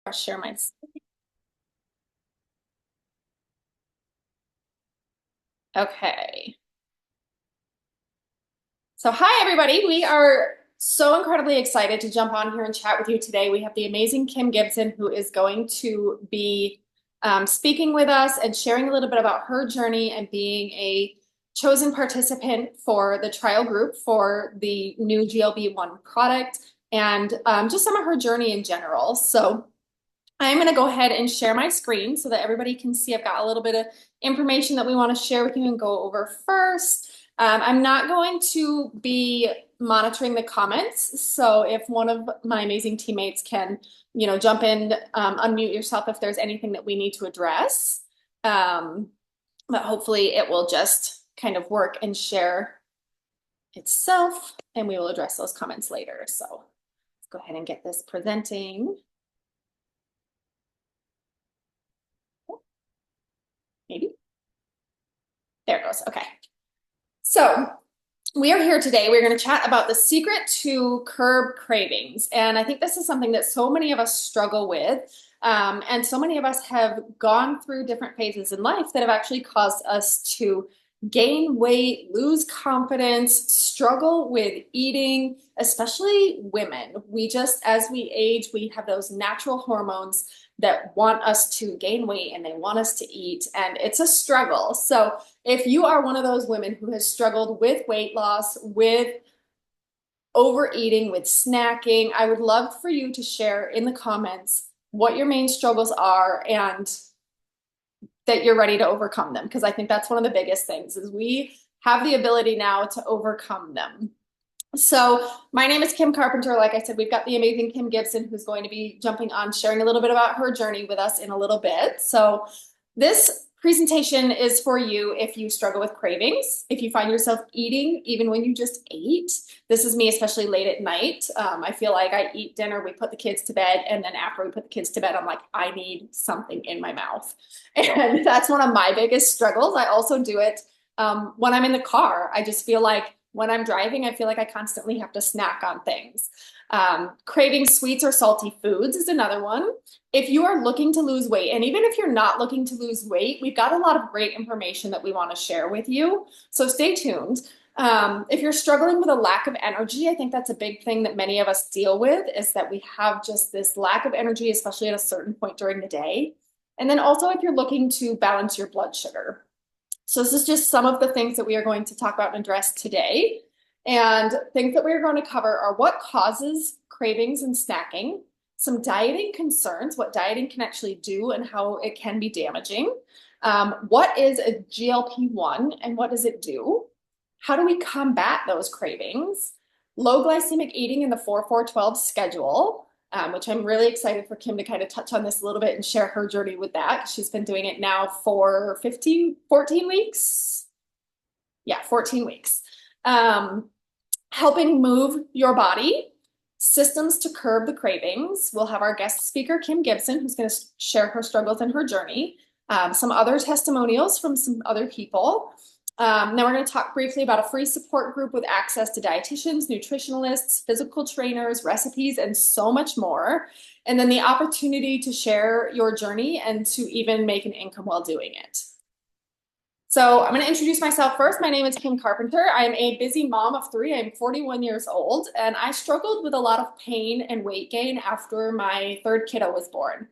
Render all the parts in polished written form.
I'll share my. Okay. So, hi, everybody. We are so incredibly excited to jump on here and chat with you today. We have the amazing Kim Gibson, who is going to be speaking with us and sharing a little bit about her journey and being a chosen participant for the trial group for the new GLB-1 product and just some of her journey in general. So, I'm going to go ahead and share my screen so that everybody can see. I've got a little bit of information that we want to share with you and go over first. I'm not going to be monitoring the comments. So if one of my amazing teammates can, jump in, unmute yourself if there's anything that we need to address. Um, but hopefully it will just kind of work and share itself, and we will address those comments later. So let's go ahead and get this presenting. Maybe. There it goes. Okay. So we are here today. We're going to chat about the secret to curb cravings. And I think this is something that so many of us struggle with. And so many of us have gone through different phases in life that have actually caused us to gain weight, lose confidence, struggle with eating, especially women. We just, as we age, we have those natural hormones that want us to gain weight and they want us to eat, and it's a struggle. So if you are one of those women who has struggled with weight loss, with overeating, with snacking, I would love for you to share in the comments what your main struggles are and that you're ready to overcome them. Because I think that's one of the biggest things is we have the ability now to overcome them. So my name is Kim Carpenter. Like I said, we've got the amazing Kim Gibson who's going to be jumping on, sharing a little bit about her journey with us in a little bit. So this presentation is for you if you struggle with cravings, if you find yourself eating even when you just ate. This is me, especially late at night. I feel like I eat dinner, we put the kids to bed, and then after we put the kids to bed, I'm like, I need something in my mouth. And that's one of my biggest struggles. I also do it when I'm in the car. I just feel like when I'm driving, I feel like I constantly have to snack on things. Craving sweets or salty foods is another one. If you are looking to lose weight, and even if you're not looking to lose weight, we've got a lot of great information that we want to share with you. So stay tuned. If you're struggling with a lack of energy, I think that's a big thing that many of us deal with is that we have just this lack of energy, especially at a certain point during the day. And then also if you're looking to balance your blood sugar. So this is just some of the things that we are going to talk about and address today. And things that we're going to cover are what causes cravings and snacking, some dieting concerns, what dieting can actually do and how it can be damaging. What is a GLP-1 and what does it do? How do we combat those cravings? Low glycemic eating in the 4-4-12 schedule, which I'm really excited for Kim to kind of touch on this a little bit and share her journey with that. She's been doing it now for 14 weeks. Yeah, 14 weeks. Helping move your body, systems to curb the cravings. We'll have our guest speaker, Kim Gibson, who's going to share her struggles and her journey. Some other testimonials from some other people. Then we're going to talk briefly about a free support group with access to dietitians, nutritionalists, physical trainers, recipes, and so much more. And then the opportunity to share your journey and to even make an income while doing it. So I'm going to introduce myself first. My name is Kim Carpenter. I'm a busy mom of 3. I'm 41 years old, and I struggled with a lot of pain and weight gain after my 3rd kiddo was born.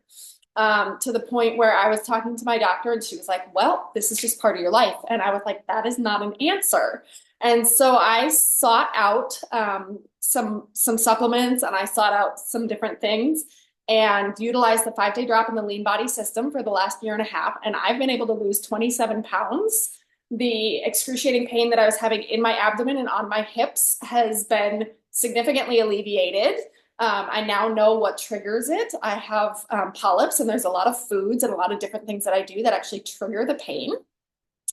To the point where I was talking to my doctor and she was like, well, this is just part of your life. And I was like, that is not an answer. And so I sought out some supplements and I sought out some different things and utilized the 5-day drop in the lean body system for the last year and a half. And I've been able to lose 27 pounds. The excruciating pain that I was having in my abdomen and on my hips has been significantly alleviated. I now know what triggers it. I have polyps, and there's a lot of foods and a lot of different things that I do that actually trigger the pain.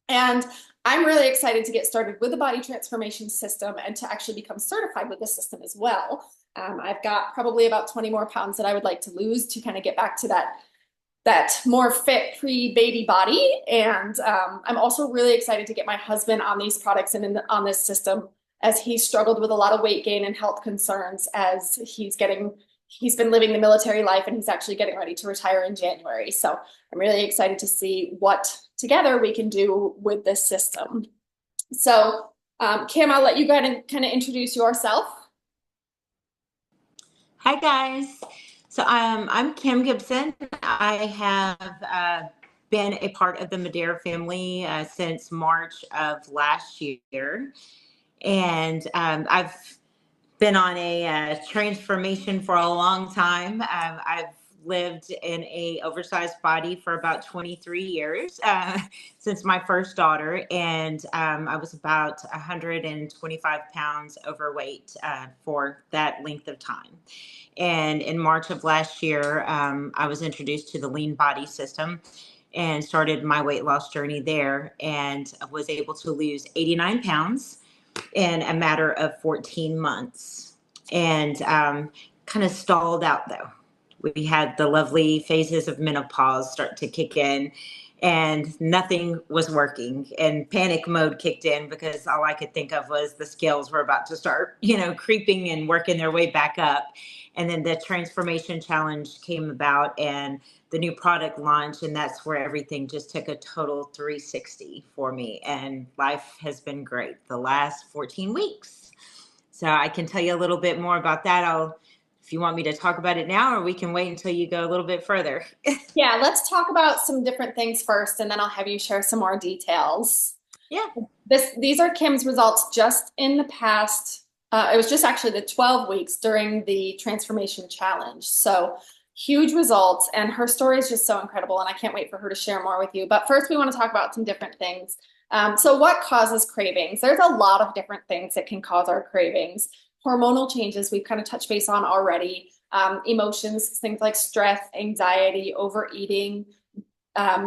And I'm really excited to get started with the body transformation system and to actually become certified with the system as well. I've got probably about 20 more pounds that I would like to lose to kind of get back to that more fit pre-baby body. And I'm also really excited to get my husband on these products and on this system as he struggled with a lot of weight gain and health concerns as he's getting he's been living the military life and he's actually getting ready to retire in January. So I'm really excited to see what together we can do with this system. So, Kim, I'll let you go ahead and kind of introduce yourself. Hi guys. I'm Kim Gibson. I have been a part of the Madera family since March of last year, and I've been on a transformation for a long time. I've lived in a oversized body for about 23 years since my first daughter, and I was about 125 pounds overweight for that length of time. And in March of last year, I was introduced to the lean body system and started my weight loss journey there, and was able to lose 89 pounds in a matter of 14 months, and kind of stalled out though. We had the lovely phases of menopause start to kick in, and nothing was working, and panic mode kicked in because all I could think of was the scales were about to start, creeping and working their way back up. And then the transformation challenge came about, and the new product launch, and that's where everything just took a total 360 for me, and life has been great the last 14 weeks. So I can tell you a little bit more about that. If you want me to talk about it now, or we can wait until you go a little bit further. Yeah, let's talk about some different things first, and then I'll have you share some more details. Yeah. These are Kim's results just in the past. It was just actually the 12 weeks during the transformation challenge. So huge results, and her story is just so incredible, and I can't wait for her to share more with you. But first, we want to talk about some different things. So what causes cravings? There's a lot of different things that can cause our cravings. Hormonal changes, we've kind of touched base on already. Emotions, things like stress, anxiety, overeating,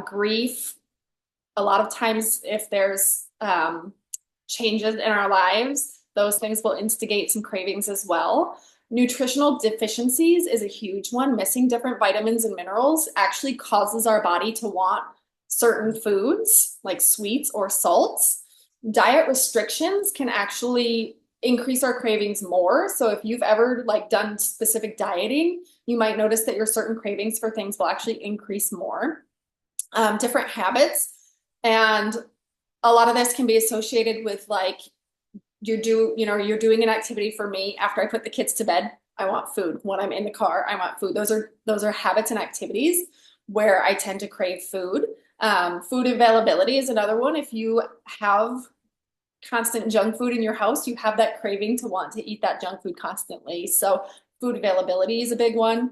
grief. A lot of times, if there's changes in our lives, those things will instigate some cravings as well. Nutritional deficiencies is a huge one. Missing different vitamins and minerals actually causes our body to want certain foods like sweets or salts. Diet restrictions can actually increase our cravings more. So if you've ever done specific dieting, you might notice that your certain cravings for things will actually increase more. Different habits, and a lot of this can be associated with you're doing an activity. For me, after I put the kids to bed, I want food. When I'm in the car, I want food. Those are habits and activities where I tend to crave food. Food availability is another one. If you have constant junk food in your house, you have that craving to want to eat that junk food constantly. So food availability is a big one.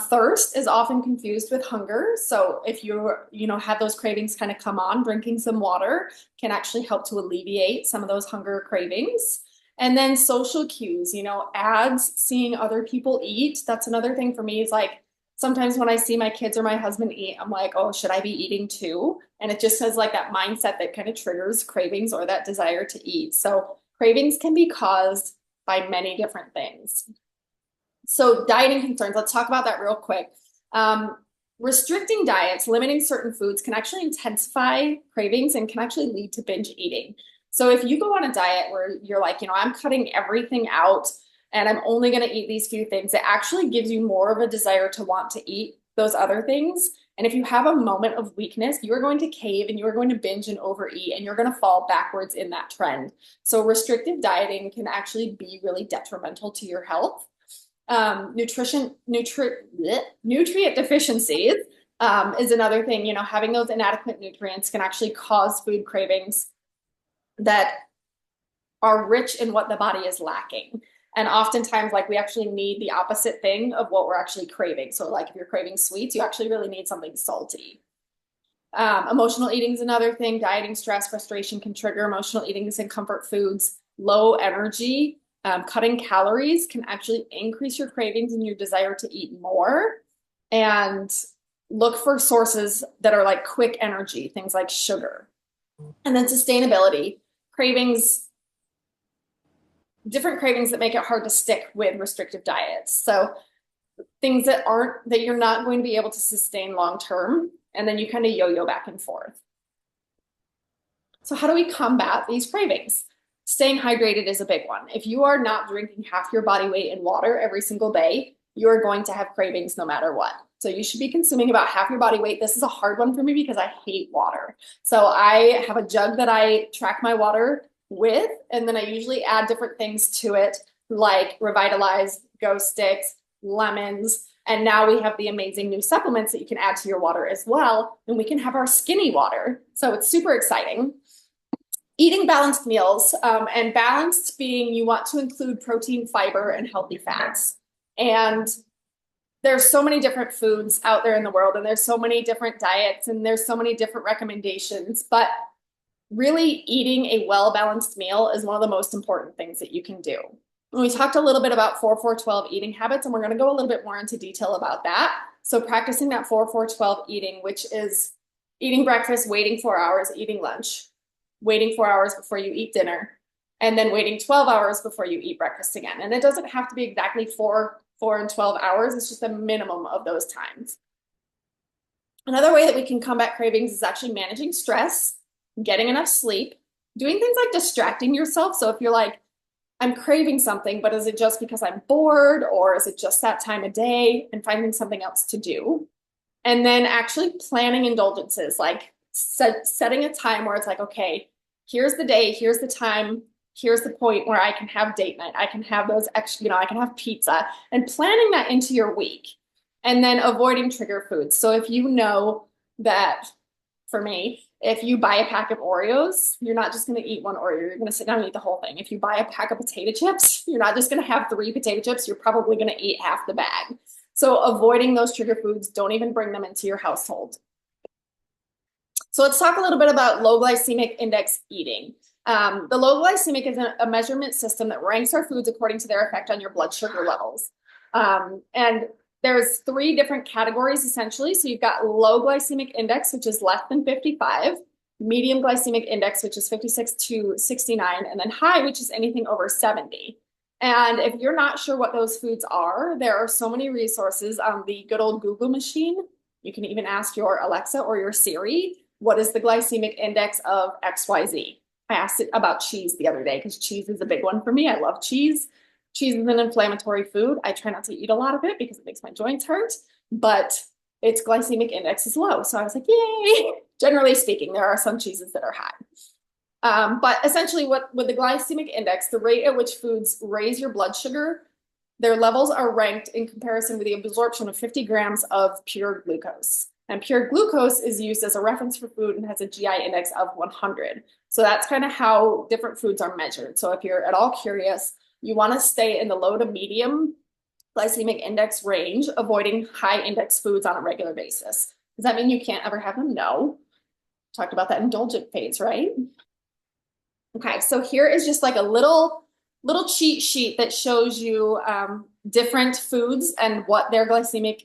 Thirst is often confused with hunger. So if have those cravings kind of come on, drinking some water can actually help to alleviate some of those hunger cravings. And then social cues, ads, seeing other people eat. That's another thing for me, is sometimes when I see my kids or my husband eat, I'm like, oh, should I be eating too? And it just says that mindset that kind of triggers cravings or that desire to eat. So cravings can be caused by many different things. So dieting concerns, let's talk about that real quick. Restricting diets, limiting certain foods can actually intensify cravings and can actually lead to binge eating. So if you go on a diet where you're I'm cutting everything out and I'm only going to eat these few things, it actually gives you more of a desire to want to eat those other things. And if you have a moment of weakness, you're going to cave and you're going to binge and overeat, and you're going to fall backwards in that trend. So restrictive dieting can actually be really detrimental to your health. Nutrient deficiencies is another thing. Having those inadequate nutrients can actually cause food cravings that are rich in what the body is lacking. And oftentimes, we actually need the opposite thing of what we're actually craving. So if you're craving sweets, you actually really need something salty. Emotional eating is another thing. Dieting, stress, frustration can trigger emotional eatings and comfort foods. Low energy, cutting calories can actually increase your cravings and your desire to eat more. And look for sources that are quick energy, things like sugar. And then sustainability, cravings, different cravings that make it hard to stick with restrictive diets. So things that you're not going to be able to sustain long term, and then you kind of yo-yo back and forth. So how do we combat these cravings? Staying hydrated is a big one. If you are not drinking half your body weight in water every single day, you're going to have cravings no matter what. So you should be consuming about half your body weight. This is a hard one for me because I hate water. So I have a jug that I track my water with, and then I usually add different things to it, like Revitalize, Go Sticks, lemons. And now we have the amazing new supplements that you can add to your water as well. And we can have our skinny water. So it's super exciting. Eating balanced meals, and balanced being you want to include protein, fiber, and healthy fats. And there's so many different foods out there in the world, and there's so many different diets, and there's so many different recommendations. But really, eating a well-balanced meal is one of the most important things that you can do. And we talked a little bit about 4-4-12 eating habits, and we're going to go a little bit more into detail about that. So practicing that 4-4-12 eating, which is eating breakfast, waiting 4 hours, eating lunch, waiting 4 hours before you eat dinner, and then waiting 12 hours before you eat breakfast again. And it doesn't have to be exactly 4 and 12 hours. It's just a minimum of those times. Another way that we can combat cravings is actually managing stress, getting enough sleep, doing things like distracting yourself. So if you're like, I'm craving something, but is it just because I'm bored, or is it just that time of day, and finding something else to do? And then actually planning indulgences, like setting a time where it's like, okay, here's the day, here's the time, here's the point where I can have date night, I can have those extra, I can have pizza, and planning that into your week. And then avoiding trigger foods. So if you know that, for me, if you buy a pack of Oreos, you're not just going to eat one Oreo, you're going to sit down and eat the whole thing. If you buy a pack of potato chips, you're not just going to have 3 potato chips, you're probably going to eat half the bag. So avoiding those trigger foods, don't even bring them into your household. So let's talk a little bit about low glycemic index eating. The low glycemic is a measurement system that ranks our foods according to their effect on your blood sugar levels. And there's 3 different categories essentially. So you've got low glycemic index, which is less than 55, medium glycemic index, which is 56 to 69, and then high, which is anything over 70. And if you're not sure what those foods are, there are so many resources on the good old Google machine. You can even ask your Alexa or your Siri, what is the glycemic index of XYZ? I asked it about cheese the other day because cheese is a big one for me. I love cheese. Cheese is an inflammatory food. I try not to eat a lot of it because it makes my joints hurt, but its glycemic index is low. So I was like, yay. Generally speaking, there are some cheeses that are high. But essentially with the glycemic index, the rate at which foods raise your blood sugar, their levels are ranked in comparison with the absorption of 50 grams of pure glucose. And pure glucose is used as a reference for food and has a GI index of 100. So that's kind of how different foods are measured. So if you're at all curious, you want to stay in the low to medium glycemic index range, avoiding high index foods on a regular basis. Does that mean you can't ever have them? No. Talked about that indulgent phase, right? Okay, so here is just like a little cheat sheet that shows you different foods and what their glycemic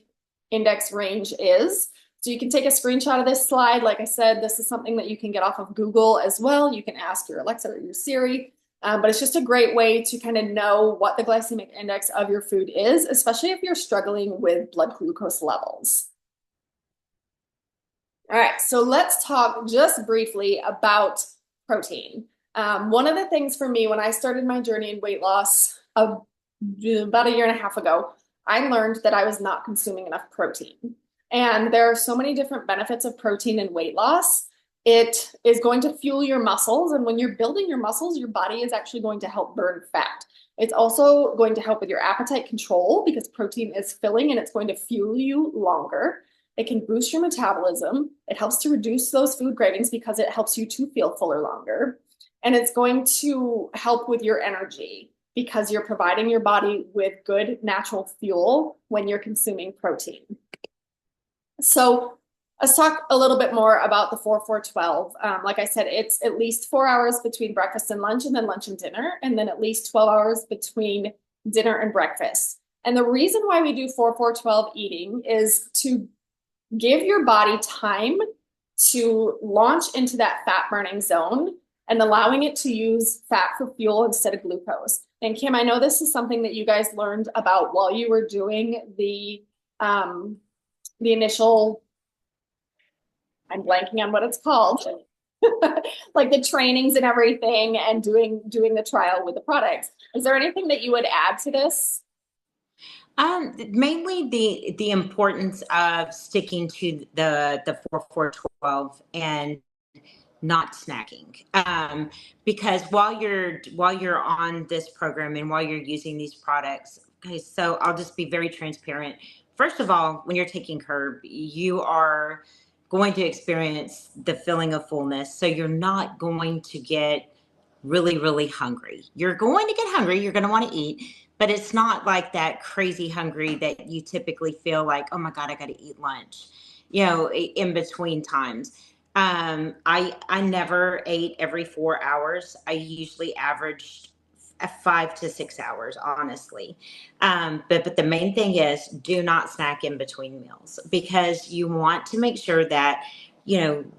index range is. So you can take a screenshot of this slide. Like I said, this is something that you can get off of Google as well. You can ask your Alexa or your Siri, but it's just a great way to kind of know what the glycemic index of your food is, especially if you're struggling with blood glucose levels. All right, so let's talk just briefly about protein. One of the things for me when I started my journey in weight loss about a year and a half ago, I learned that I was not consuming enough protein. And there are so many different benefits of protein in weight loss. It is going to fuel your muscles. And when you're building your muscles, your body is actually going to help burn fat. It's also going to help with your appetite control because protein is filling and it's going to fuel you longer. It can boost your metabolism. It helps to reduce those food cravings because it helps you to feel fuller longer. And it's going to help with your energy because you're providing your body with good natural fuel when you're consuming protein. So let's talk a little bit more about the 4-4-12. Like I said, it's at least 4 hours between breakfast and lunch, and then lunch and dinner, and then at least 12 hours between dinner and breakfast. And the reason why we do 4-4-12 eating is to give your body time to launch into that fat burning zone and allowing it to use fat for fuel instead of glucose. And Kim, I know this is something that you guys learned about while you were doing the initial, I'm blanking on what it's called, like the trainings and everything and doing the trial with the products. Is there anything that you would add to this? Mainly the importance of sticking to the 4-4-12 and not snacking. Because while you're on this program and while you're using these products, okay, so I'll just be very transparent. First of all, when you're taking Curb, you are going to experience the feeling of fullness. So you're not going to get really, really hungry. You're going to get hungry, you're going to want to eat, but it's not like that crazy hungry that you typically feel like, oh my God, I got to eat lunch, in between times. I never ate every 4 hours. I usually averaged 5 to 6 hours, honestly. But the main thing is do not snack in between meals because you want to make sure that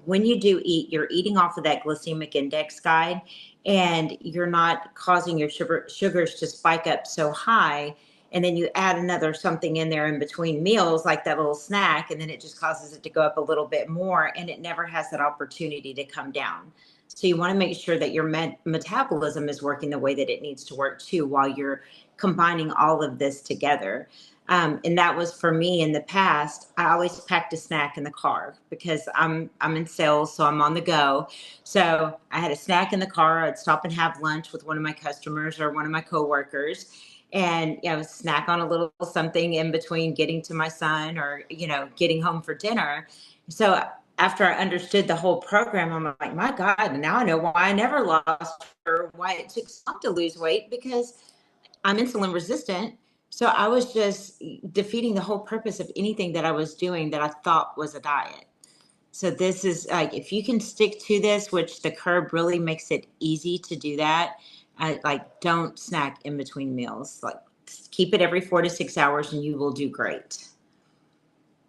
when you do eat, you're eating off of that glycemic index guide, and you're not causing your sugars to spike up so high, and then you add another something in there in between meals like that little snack, and then it just causes it to go up a little bit more, and it never has that opportunity to come down. So you want to make sure that your metabolism is working the way that it needs to work too, while you're combining all of this together. And that was for me in the past. I always packed a snack in the car because I'm in sales, so I'm on the go. So I had a snack in the car. I'd stop and have lunch with one of my customers or one of my coworkers, and snack on a little something in between getting to my son or getting home for dinner. So after I understood the whole program, I'm like, my God, now I know why I never lost or why it took so long to lose weight, because I'm insulin resistant. So I was just defeating the whole purpose of anything that I was doing that I thought was a diet. So this is like, if you can stick to this, which the Curb really makes it easy to do that, like don't snack in between meals. Like keep it every 4 to 6 hours and you will do great.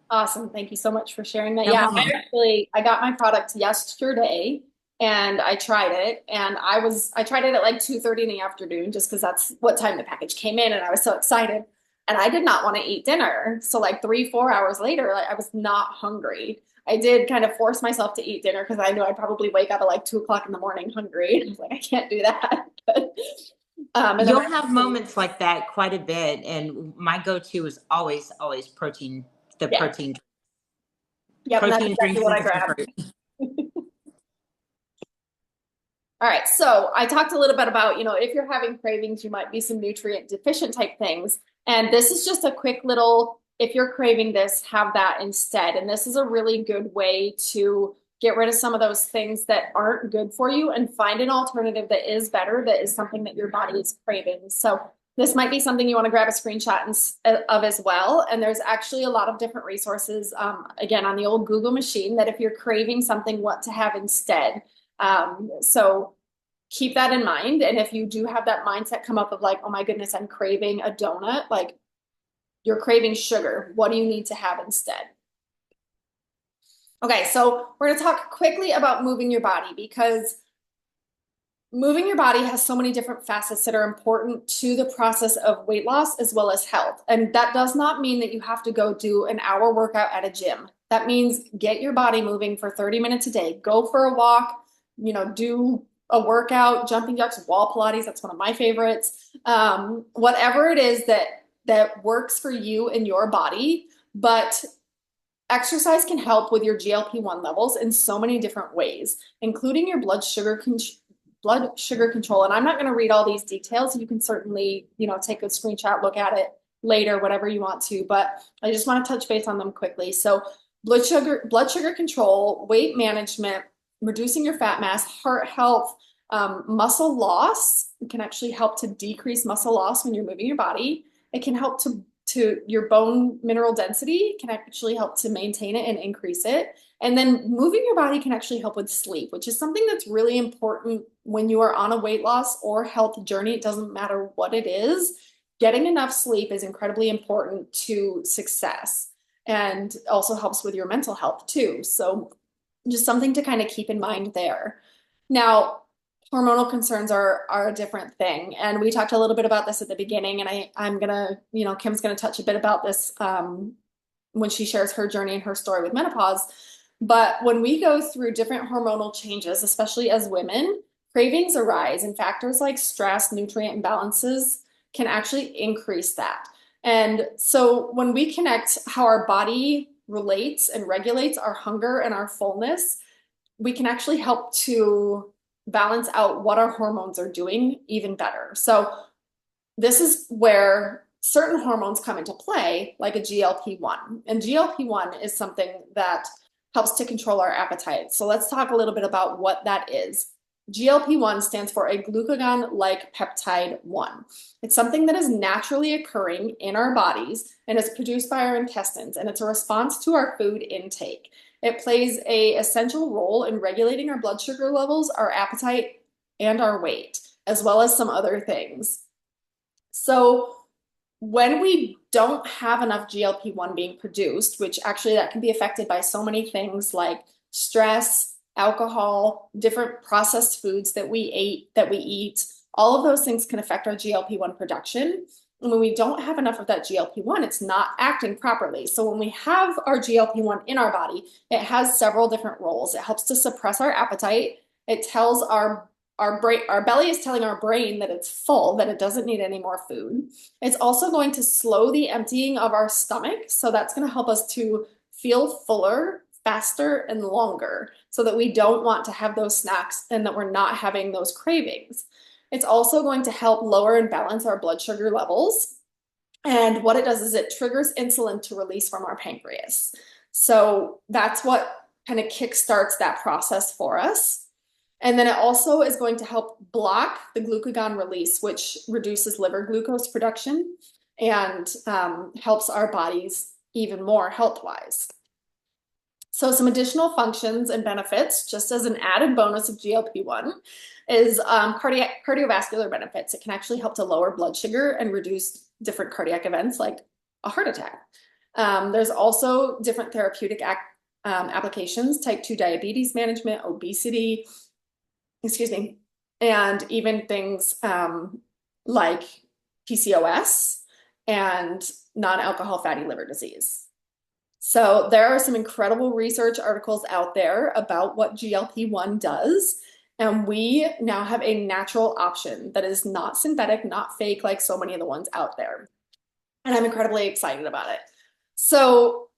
Awesome. Thank you so much for sharing that. No Yeah, problem. I got my product yesterday and I tried it, and I tried it at like 2:30 in the afternoon just because that's what time the package came in, and I was so excited. And I did not want to eat dinner. So like 3, 4 hours later, like I was not hungry. I did kind of force myself to eat dinner because I knew I'd probably wake up at like 2 o'clock in the morning hungry. I was like, I can't do that. And then You'll have moments like that quite a bit. And my go-to is always protein, the yeah, yep, and that's protein exactly drinks what and I some grabbed. fruit. All right, so I talked a little bit about, if you're having cravings, you might be some nutrient deficient type things. And this is just a quick little, if you're craving this, have that instead. And this is a really good way to get rid of some of those things that aren't good for you and find an alternative that is better, that is something that your body is craving. So this might be something you want to grab a screenshot of as well. And there's actually a lot of different resources, again, on the old Google machine, that if you're craving something, what to have instead. So keep that in mind. And if you do have that mindset come up of like, oh my goodness, I'm craving a donut, like you're craving sugar, what do you need to have instead? Okay, so we're going to talk quickly about moving your body, because moving your body has so many different facets that are important to the process of weight loss as well as health. And that does not mean that you have to go do an hour workout at a gym. That means get your body moving for 30 minutes a day. Go for a walk, do a workout, jumping jacks, wall Pilates. That's one of my favorites. Whatever it is that works for you and your body. But exercise can help with your GLP-1 levels in so many different ways, including your blood sugar control. And I'm not going to read all these details. You can certainly, take a screenshot, look at it later, whatever you want to, but I just want to touch base on them quickly. So blood sugar control, weight management, reducing your fat mass, heart health, muscle loss. It can actually help to decrease muscle loss when you're moving your body. It can help to your bone mineral density, can actually help to maintain it and increase it. And then moving your body can actually help with sleep, which is something that's really important when you are on a weight loss or health journey. It doesn't matter what it is. Getting enough sleep is incredibly important to success, and also helps with your mental health too. So just something to kind of keep in mind there. Now, hormonal concerns are a different thing. And we talked a little bit about this at the beginning, and I'm gonna, Kim's gonna touch a bit about this when she shares her journey and her story with menopause. But when we go through different hormonal changes, especially as women, cravings arise, and factors like stress, nutrient imbalances can actually increase that. And so when we connect how our body relates and regulates our hunger and our fullness, we can actually help to balance out what our hormones are doing even better. So this is where certain hormones come into play, like a GLP-1. And GLP-1 is something that helps to control our appetite. So let's talk a little bit about what that is. GLP-1 stands for a glucagon-like peptide 1. It's something that is naturally occurring in our bodies and is produced by our intestines, and it's a response to our food intake. It plays a essential role in regulating our blood sugar levels, our appetite, and our weight, as well as some other things. So when we don't have enough GLP-1 being produced, which actually that can be affected by so many things like stress, alcohol, different processed foods that we eat, all of those things can affect our GLP-1 production. And when we don't have enough of that GLP-1, it's not acting properly. So when we have our GLP-1 in our body, it has several different roles. It helps to suppress our appetite. It tells our brain, our belly is telling our brain that it's full, that it doesn't need any more food. It's also going to slow the emptying of our stomach. So that's going to help us to feel fuller, faster, and longer so that we don't want to have those snacks and that we're not having those cravings. It's also going to help lower and balance our blood sugar levels. And what it does is it triggers insulin to release from our pancreas. So that's what kind of kickstarts that process for us. And then it also is going to help block the glucagon release, which reduces liver glucose production and helps our bodies even more health-wise. So some additional functions and benefits, just as an added bonus of GLP-1, is cardiovascular benefits. It can actually help to lower blood sugar and reduce different cardiac events like a heart attack. There's also different therapeutic applications, type 2 diabetes management, obesity, excuse me, and even things like PCOS and non-alcohol fatty liver disease. So there are some incredible research articles out there about what GLP-1 does. And we now have a natural option that is not synthetic, not fake like so many of the ones out there. And I'm incredibly excited about it. So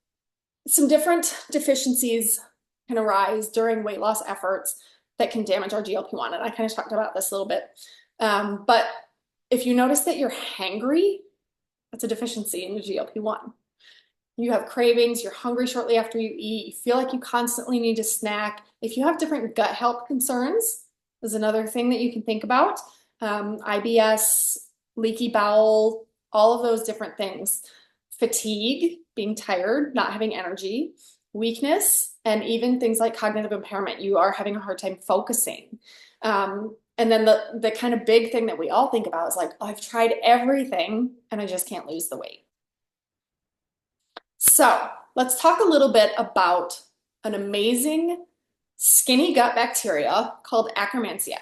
some different deficiencies can arise during weight loss efforts that can damage our GLP-1. And I kind of talked about this a little bit. But if you notice that you're hangry, that's a deficiency in the GLP-1. You have cravings, you're hungry shortly after you eat, you feel like you constantly need to snack. If you have different gut health concerns, is another thing that you can think about. IBS, leaky bowel, all of those different things. Fatigue, being tired, not having energy, weakness, and even things like cognitive impairment. You are having a hard time focusing. And then the kind of big thing that we all think about is like, oh, I've tried everything and I just can't lose the weight. So let's talk a little bit about an amazing skinny gut bacteria called Akkermansia.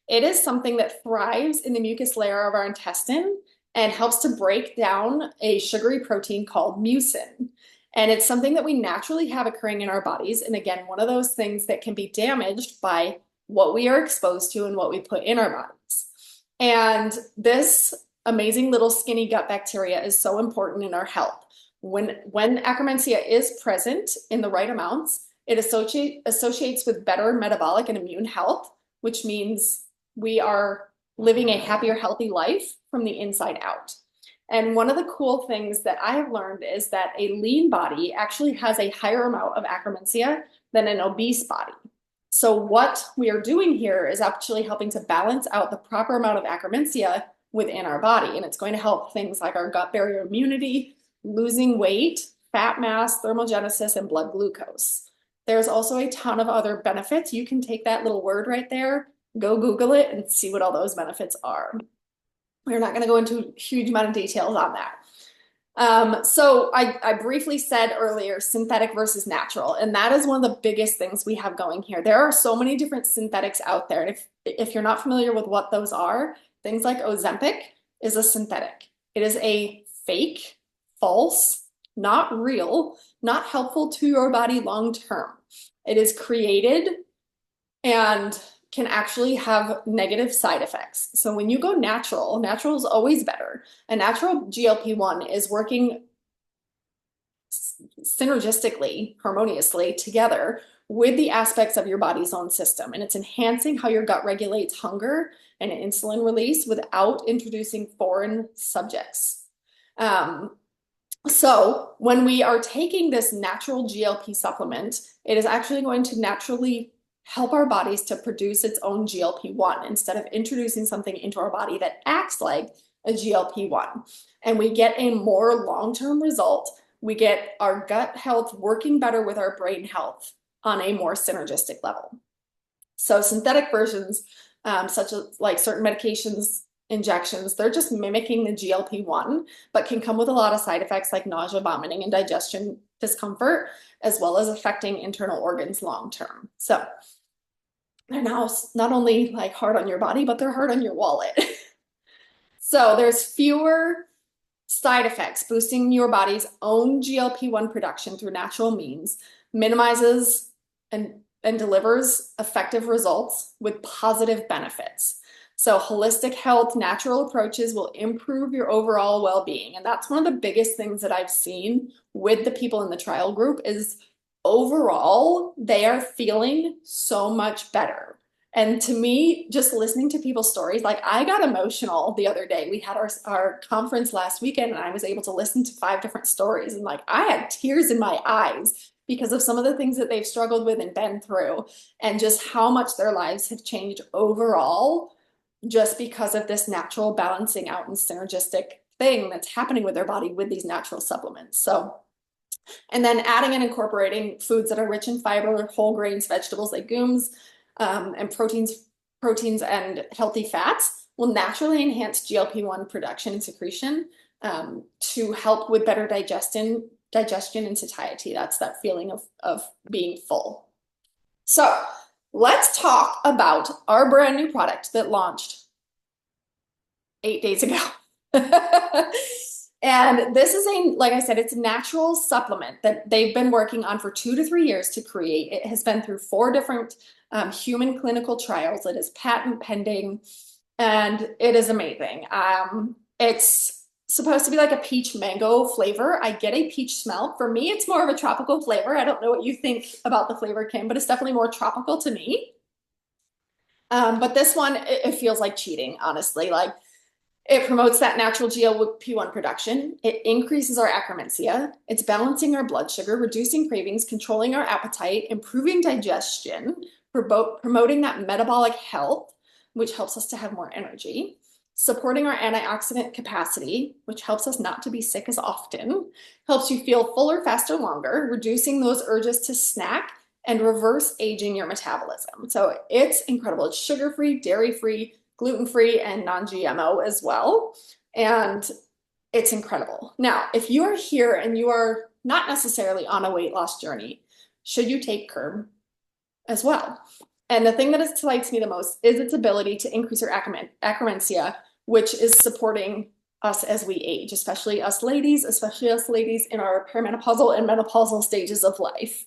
It is something that thrives in the mucus layer of our intestine and helps to break down a sugary protein called mucin. And it's something that we naturally have occurring in our bodies. And again, one of those things that can be damaged by what we are exposed to and what we put in our bodies. And this amazing little skinny gut bacteria is so important in our health. When Akkermansia is present in the right amounts, it associates with better metabolic and immune health, which means we are living a happier, healthy life from the inside out. And one of the cool things that I have learned is that a lean body actually has a higher amount of Akkermansia than an obese body. So what we are doing here is actually helping to balance out the proper amount of Akkermansia within our body. And it's going to help things like our gut barrier immunity, losing weight, fat mass, thermogenesis, and blood glucose. There's also a ton of other benefits. You can take that little word right there, go Google it, and see what all those benefits are. We're not going to go into a huge amount of details on that. So I briefly said earlier, synthetic versus natural, and that is one of the biggest things we have going here. There are so many different synthetics out there. And if you're not familiar with what those are, things like Ozempic is a synthetic. It is a fake, false, not real, not helpful to your body long term. It is created and can actually have negative side effects. So when you go natural, natural is always better. A natural GLP-1 is working synergistically, harmoniously together with the aspects of your body's own system. And it's enhancing how your gut regulates hunger and insulin release without introducing foreign subjects. Um, so when we are taking this natural GLP supplement, it is actually going to naturally help our bodies to produce its own GLP-1 instead of introducing something into our body that acts like a GLP-1. And we get a more long-term result. We get our gut health working better with our brain health on a more synergistic level. So synthetic versions, such as like certain medications, injections, they're just mimicking the GLP-1, but can come with a lot of side effects like nausea, vomiting, and digestion discomfort, as well as affecting internal organs long term. So they're now not only like hard on your body, but they're hard on your wallet. So there's fewer side effects, boosting your body's own GLP-1 production through natural means, minimizes and delivers effective results with positive benefits. So holistic health, natural approaches will improve your overall well-being. And that's one of the biggest things that I've seen with the people in the trial group is overall, they are feeling so much better. And to me, just listening to people's stories, like I got emotional the other day. We had our conference last weekend, and I was able to listen to 5 different stories. And like I had tears in my eyes because of some of the things that they've struggled with and been through, and just how much their lives have changed overall, just because of this natural balancing out and synergistic thing that's happening with their body with these natural supplements. So and then adding and incorporating foods that are rich in fiber, whole grains, vegetables, legumes, and proteins and healthy fats will naturally enhance GLP-1 production and secretion to help with better digestion and satiety. That's that feeling of being full. So let's talk about our brand new product that launched 8 days ago. And this is like I said, it's a natural supplement that they've been working on for 2 to 3 years to create. It has been through 4 different human clinical trials. It is patent pending, and it is amazing. It's supposed to be like a peach mango flavor. I get a peach smell. For me, it's more of a tropical flavor. I don't know what you think about the flavor, Kim, but it's definitely more tropical to me. But this one, it feels like cheating, honestly. Like it promotes that natural GLP-1 production. It increases our akkermansia. It's balancing our blood sugar, reducing cravings, controlling our appetite, improving digestion, promoting that metabolic health, which helps us to have more energy, supporting our antioxidant capacity, which helps us not to be sick as often, helps you feel fuller, faster, longer, reducing those urges to snack, and reverse aging your metabolism. So it's incredible. It's sugar-free, dairy-free, gluten-free, and non-GMO as well. And it's incredible. Now, if you are here and you are not necessarily on a weight loss journey, should you take Curb as well? And the thing that excites me the most is its ability to increase our akkermansia, which is supporting us as we age, especially us ladies in our perimenopausal and menopausal stages of life.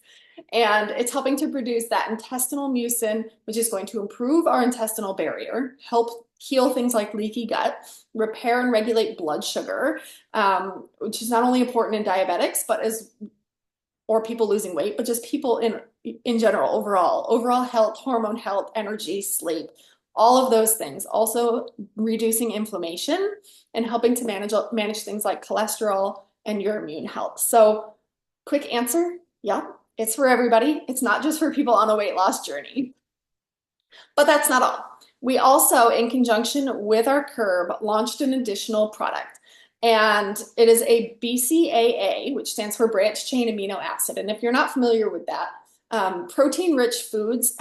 And it's helping to produce that intestinal mucin, which is going to improve our intestinal barrier, help heal things like leaky gut, repair and regulate blood sugar, which is not only important in diabetics, but or people losing weight, but just people in general, overall health, hormone health, energy, sleep, all of those things. Also reducing inflammation and helping to manage things like cholesterol and your immune health. So quick answer, yeah, it's for everybody. It's not just for people on a weight loss journey. But that's not all. We also, in conjunction with our Curb, launched an additional product. And it is a BCAA, which stands for branched chain amino acid. And if you're not familiar with that, protein-rich foods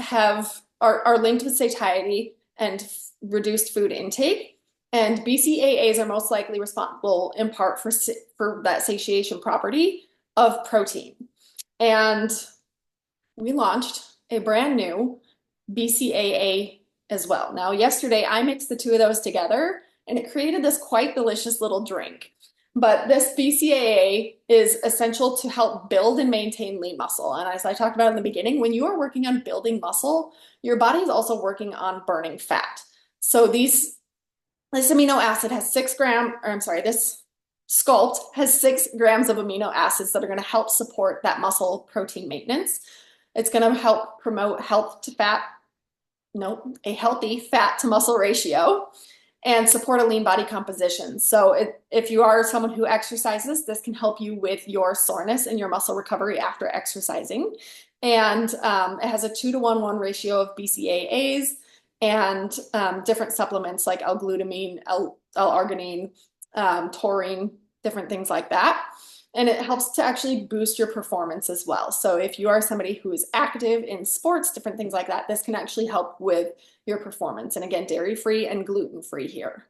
are linked with satiety and reduced food intake. And BCAAs are most likely responsible in part for that satiation property of protein. And we launched a brand new BCAA as well. Now, yesterday I mixed the two of those together and it created this quite delicious little drink. But this BCAA is essential to help build and maintain lean muscle. And as I talked about in the beginning, when you are working on building muscle, your body is also working on burning fat. So this amino acid has 6 gram, or I'm sorry, this Sculpt has 6 grams of amino acids that are going to help support that muscle protein maintenance. It's going to help promote health to fat, no, a healthy fat to muscle ratio and support a lean body composition. So if you are someone who exercises, this can help you with your soreness and your muscle recovery after exercising. And it has a 2-to-1 ratio of BCAAs and different supplements like L-glutamine, L-arginine, taurine, different things like that. And it helps to actually boost your performance as well. So if you are somebody who is active in sports, different things like that, this can actually help with your performance. And again, dairy-free and gluten-free here.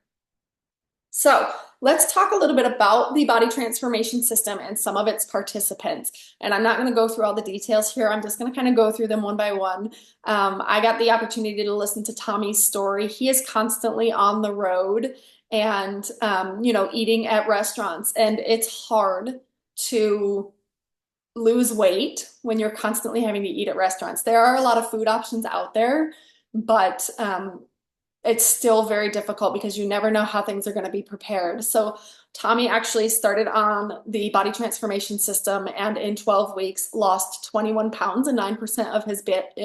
So let's talk a little bit about the body transformation system and some of its participants. And I'm not going to go through all the details here. I'm just going to kind of go through them one by one. I got the opportunity to listen to Tommy's story. He is constantly on the road and, eating at restaurants. And it's hard to lose weight when you're constantly having to eat at restaurants. There are a lot of food options out there, but it's still very difficult because you never know how things are going to be prepared. So Tommy actually started on the body transformation system and in 12 weeks lost 21 pounds and 9%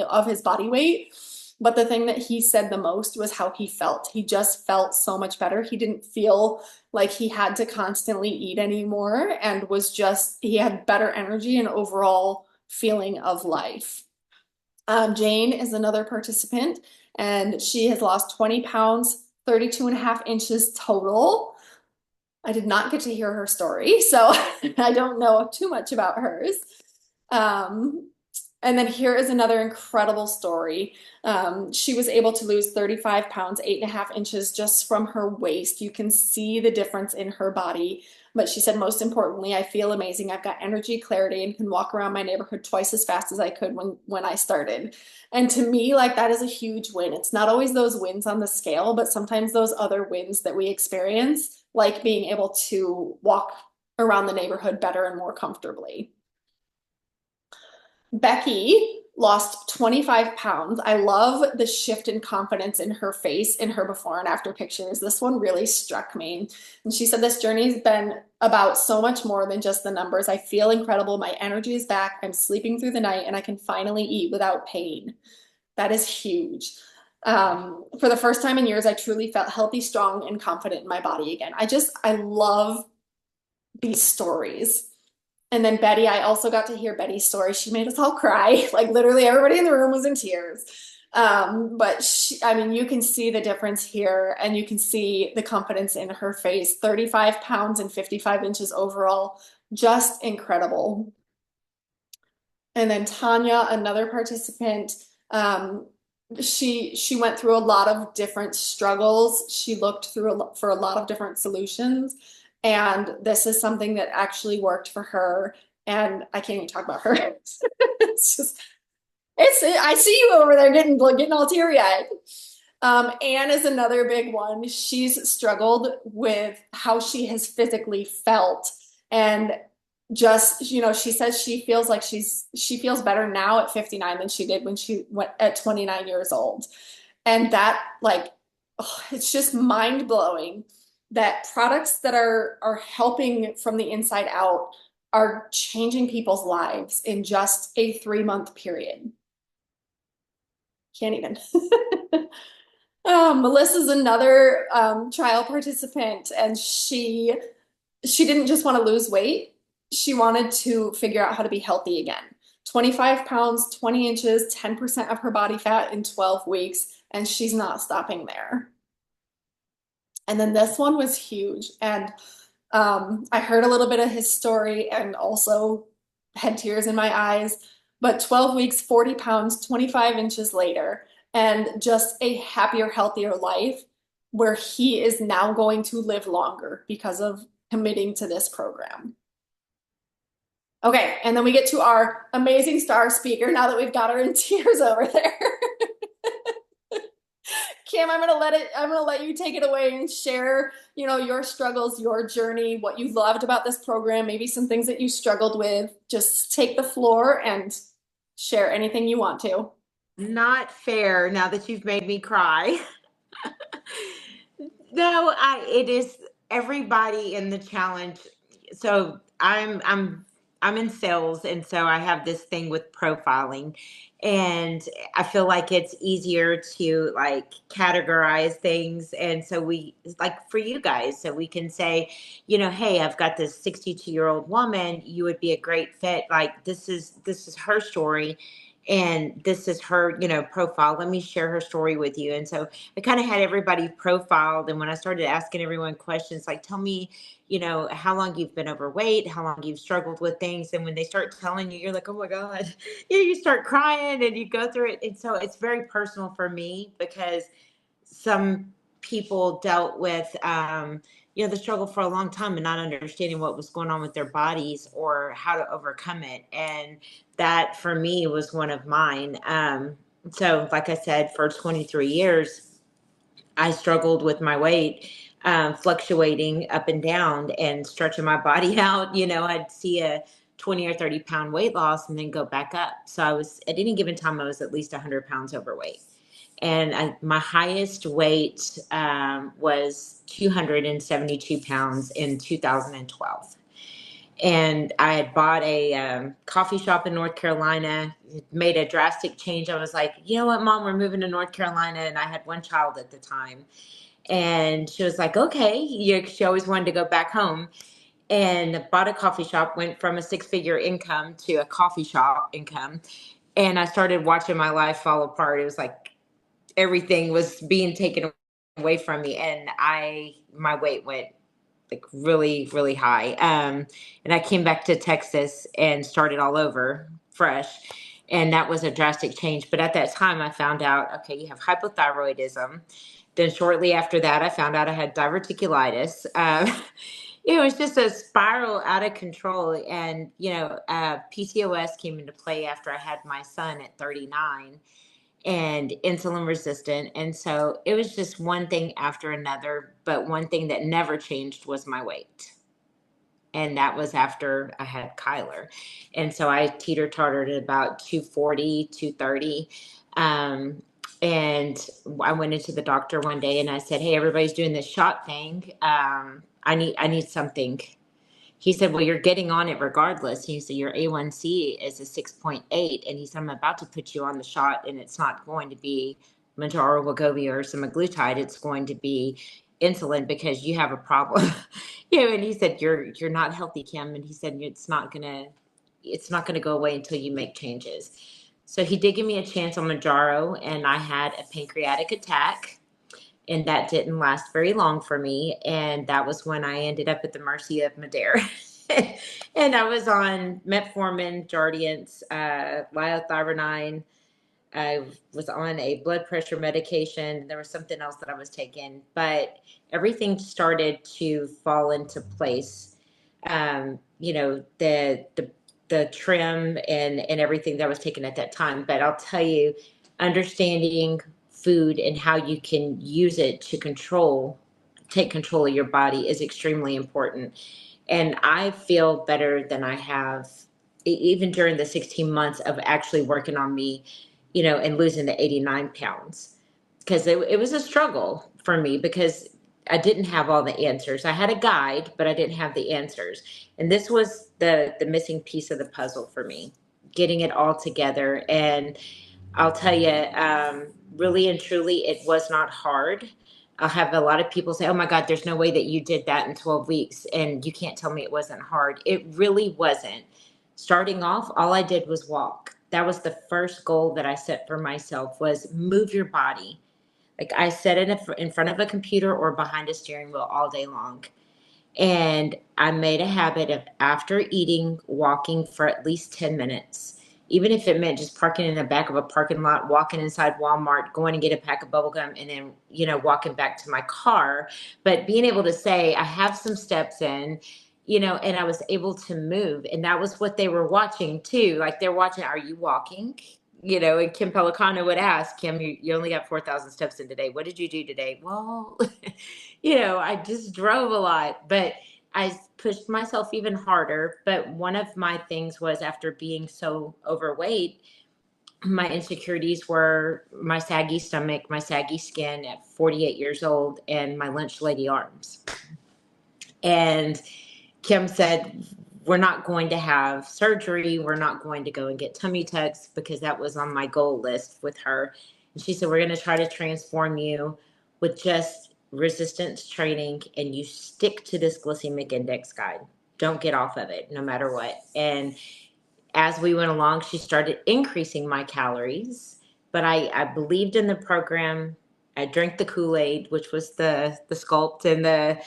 of his body weight. But the thing that he said the most was how he felt. He just felt so much better. He didn't feel like he had to constantly eat anymore and he had better energy and overall feeling of life. Jane is another participant, and she has lost 20 pounds, 32 and a half inches total. I did not get to hear her story, so I don't know too much about hers. Um, and then here is another incredible story. She was able to lose 35 pounds, 8.5 inches just from her waist. You can see the difference in her body. But she said, most importantly, I feel amazing. I've got energy, clarity, and can walk around my neighborhood twice as fast as I could when I started. And to me, like that is a huge win. It's not always those wins on the scale, but sometimes those other wins that we experience, like being able to walk around the neighborhood better and more comfortably. Becky lost 25 pounds. I love the shift in confidence in her face in her before and after pictures. This one really struck me. And she said, this journey has been about so much more than just the numbers. I feel incredible. My energy is back. I'm sleeping through the night and I can finally eat without pain. That is huge. For the first time in years, I truly felt healthy, strong, and confident in my body again. I love these stories. And then Betty, I also got to hear Betty's story. She made us all cry. Like literally everybody in the room was in tears. But I mean, you can see the difference here and you can see the confidence in her face. 35 pounds and 55 inches overall. Just incredible. And then Tanya, another participant, she went through a lot of different struggles. She looked for a lot of different solutions, and this is something that actually worked for her. And I can't even talk about her. It's just I see you over there getting all teary-eyed. Anne is another big one. She's struggled with how she has physically felt and just, she says she feels like she feels better now at 59 than she did when she went at 29 years old. And that like, oh, it's just mind-blowing that products that are helping from the inside out are changing people's lives in just a 3-month period. Can't even. Melissa's another trial participant, and she didn't just want to lose weight. She wanted to figure out how to be healthy again. 25 pounds, 20 inches, 10% of her body fat in 12 weeks, and she's not stopping there. And then this one was huge. And I heard a little bit of his story and also had tears in my eyes. But 12 weeks, 40 pounds, 25 inches later, and just a happier, healthier life where he is now going to live longer because of committing to this program. Okay, and then we get to our amazing star speaker now that we've got her in tears over there. Kim, I'm gonna let you take it away and share, your struggles, your journey, what you loved about this program, maybe some things that you struggled with. Just take the floor and share anything you want to. Not fair now that you've made me cry. No, it is everybody in the challenge. So I'm in sales, and so I have this thing with profiling, and I feel like it's easier to like categorize things. And so we like for you guys, so we can say, hey, I've got this 62-year-old woman. You would be a great fit. Like this is her story. And this is her, profile. Let me share her story with you. And so I kind of had everybody profiled. And when I started asking everyone questions, like, tell me, how long you've been overweight, how long you've struggled with things. And when they start telling you, you're like, oh my God, you start crying and you go through it. And so it's very personal for me because some people dealt with, the struggle for a long time and not understanding what was going on with their bodies or how to overcome it. And that for me was one of mine. So, like I said, for 23 years, I struggled with my weight, fluctuating up and down and stretching my body out. I'd see a 20 or 30 pound weight loss and then go back up. So I was, at any given time, I was at least 100 pounds overweight. And my highest weight was 272 pounds in 2012. And I had bought a coffee shop in North Carolina, made a drastic change. I was like, you know what, Mom, we're moving to North Carolina. And I had one child at the time. And she was like, okay. She always wanted to go back home and bought a coffee shop, went from a 6-figure income to a coffee shop income. And I started watching my life fall apart. It was like everything was being taken away from me. And my weight went like really, really high. And I came back to Texas and started all over fresh. And that was a drastic change. But at that time, I found out, okay, you have hypothyroidism. Then shortly after that, I found out I had diverticulitis. It was just a spiral out of control. And, PCOS came into play after I had my son at 39 and insulin resistant. And so it was just one thing after another. But one thing that never changed was my weight. And that was after I had Kyler. And so I teeter tottered at about 240, 230. Um, and I went into the doctor one day and I said, hey, everybody's doing this shot thing. I need something. He said, well, you're getting on it regardless. He said, your A1C is a 6.8. And he said, I'm about to put you on the shot, and it's not going to be Mounjaro, Wegovy, or semaglutide. It's going to be insulin because you have a problem. And he said, you're not healthy, Kim. And he said, it's not gonna go away until you make changes. So he did give me a chance on Mounjaro, and I had a pancreatic attack, and that didn't last very long for me. And that was when I ended up at the mercy of Madare. And I was on metformin, Jardiance, liothyronine. I was on a blood pressure medication. There was something else that I was taking, but everything started to fall into place. The trim and everything that I was taking at that time. But I'll tell you, understanding food and how you can use it to take control of your body is extremely important. And I feel better than I have even during the 16 months of actually working on me, and losing the 89 pounds. Because it was a struggle for me because I didn't have all the answers. I had a guide, but I didn't have the answers. And this was the missing piece of the puzzle for me, getting it all together. And I'll tell you, really and truly, it was not hard. I'll have a lot of people say, oh my God, there's no way that you did that in 12 weeks. And you can't tell me it wasn't hard. It really wasn't. Starting off, all I did was walk. That was the first goal that I set for myself, was move your body. Like I sat in front of a computer or behind a steering wheel all day long. And I made a habit of, after eating, walking for at least 10 minutes, even if it meant just parking in the back of a parking lot, walking inside Walmart, going to get a pack of bubble gum, and then, walking back to my car. But being able to say, I have some steps in, and I was able to move. And that was what they were watching too. Like they're watching, are you walking? And Kim Pelicano would ask, Kim, you only got 4,000 steps in today. What did you do today? Well, I just drove a lot, but I pushed myself even harder. But one of my things was, after being so overweight, my insecurities were my saggy stomach, my saggy skin at 48 years old, and my lunch lady arms. And Kim said, we're not going to have surgery. We're not going to go and get tummy tucks, because that was on my goal list with her. And she said, we're going to try to transform you with just resistance training, and you stick to this glycemic index guide. Don't get off of it no matter what. And as we went along, she started increasing my calories. But I believed in the program. I drank the Kool-Aid, which was the sculpt and the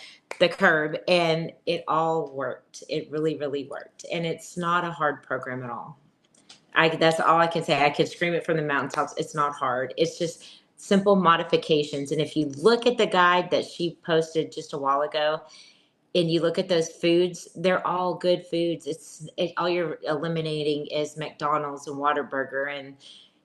curb, and it all worked. It really, really worked. And it's not a hard program at all. That's all I can say. I could scream it from the mountaintops. It's not hard. It's just simple modifications. And if you look at the guide that she posted just a while ago, and you look at those foods, they're all good foods. All you're eliminating is McDonald's and Whataburger and,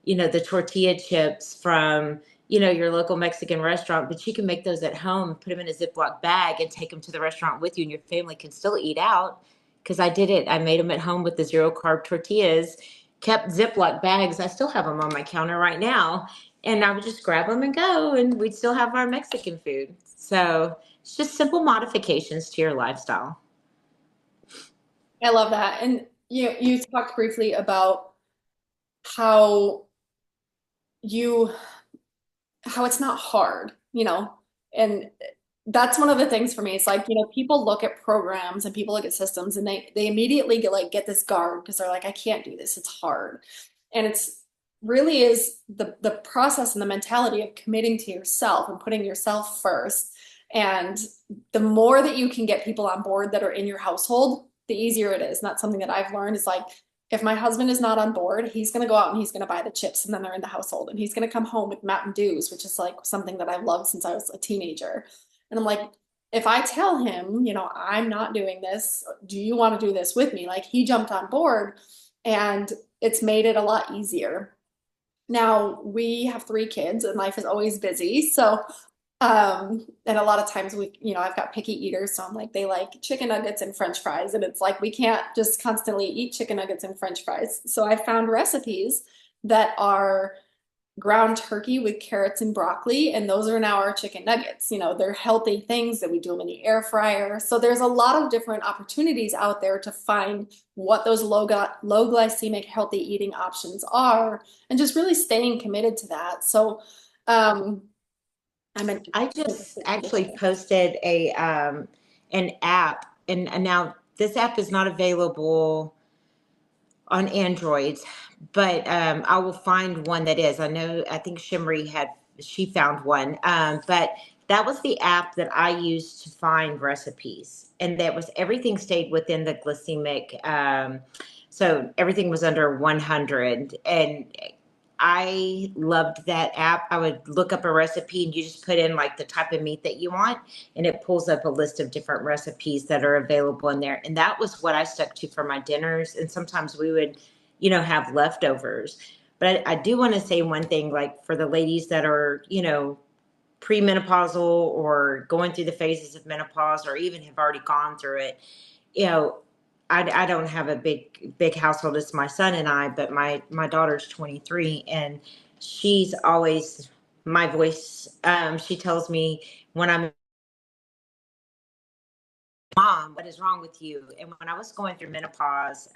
the tortilla chips from, your local Mexican restaurant. But you can make those at home, put them in a Ziploc bag, and take them to the restaurant with you, and your family can still eat out. Because I did it. I made them at home with the zero carb tortillas, kept Ziploc bags. I still have them on my counter right now. And I would just grab them and go, and we'd still have our Mexican food. So it's just simple modifications to your lifestyle. I love that. And you talked briefly about how you how it's not hard, and that's one of the things for me. It's like, people look at programs and people look at systems, and they immediately get this guard because they're like, I can't do this. It's hard. And it's really is the process and the mentality of committing to yourself and putting yourself first. And the more that you can get people on board that are in your household, the easier it is. And that's something that I've learned is like, if my husband is not on board, he's going to go out and he's going to buy the chips, and then they're in the household, and he's going to come home with Mountain Dews, which is like something that I've loved since I was a teenager. And I'm like, if I tell him, I'm not doing this, do you want to do this with me? Like, he jumped on board, and it's made it a lot easier. Now we have three kids and life is always busy. So and a lot of times I've got picky eaters, so I'm like, they like chicken nuggets and French fries, and it's like we can't just constantly eat chicken nuggets and French fries. So I found recipes that are ground turkey with carrots and broccoli, and those are now our chicken nuggets. They're healthy things that we do them in the air fryer. So there's a lot of different opportunities out there to find what those low glycemic healthy eating options are, and just really staying committed to that. So I'm an I just actually posted an app, and now this app is not available on Androids, but I will find one that is. I think Shimri she found one, but that was the app that I used to find recipes, and that was everything stayed within the glycemic. So everything was under 100, and I loved that app. I would look up a recipe, and you just put in like the type of meat that you want, and it pulls up a list of different recipes that are available in there. And that was what I stuck to for my dinners. And sometimes we would, have leftovers. But I do want to say one thing, like for the ladies that are, premenopausal or going through the phases of menopause, or even have already gone through it, you know, I don't have a big household. It's my son and I, but my daughter's 23, and she's always my voice. She tells me when I'm, Mom, what is wrong with you? And when I was going through menopause,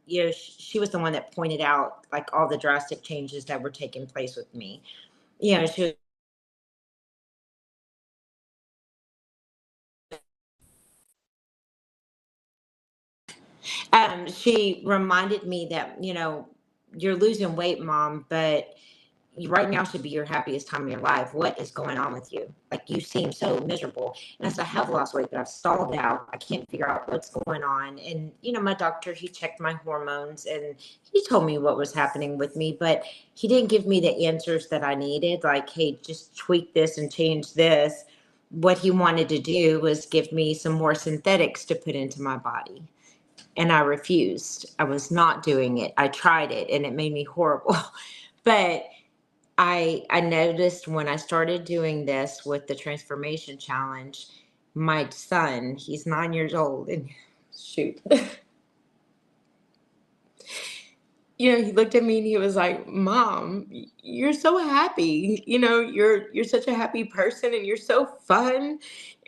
she was the one that pointed out like all the drastic changes that were taking place with me. She she reminded me that, you're losing weight, Mom, but right now should be your happiest time of your life. What is going on with you? Like, you seem so miserable. And I said, I have lost weight, but I've stalled out. I can't figure out what's going on. And, my doctor, he checked my hormones, and he told me what was happening with me, but he didn't give me the answers that I needed. Like, hey, just tweak this and change this. What he wanted to do was give me some more synthetics to put into my body. and I refused. I was not doing it. I tried it and it made me horrible. But I noticed when I started doing this with the transformation challenge, my son, he's 9 years old, and shoot. He looked at me and he was like, "Mom, you're so happy. You're such a happy person and you're so fun."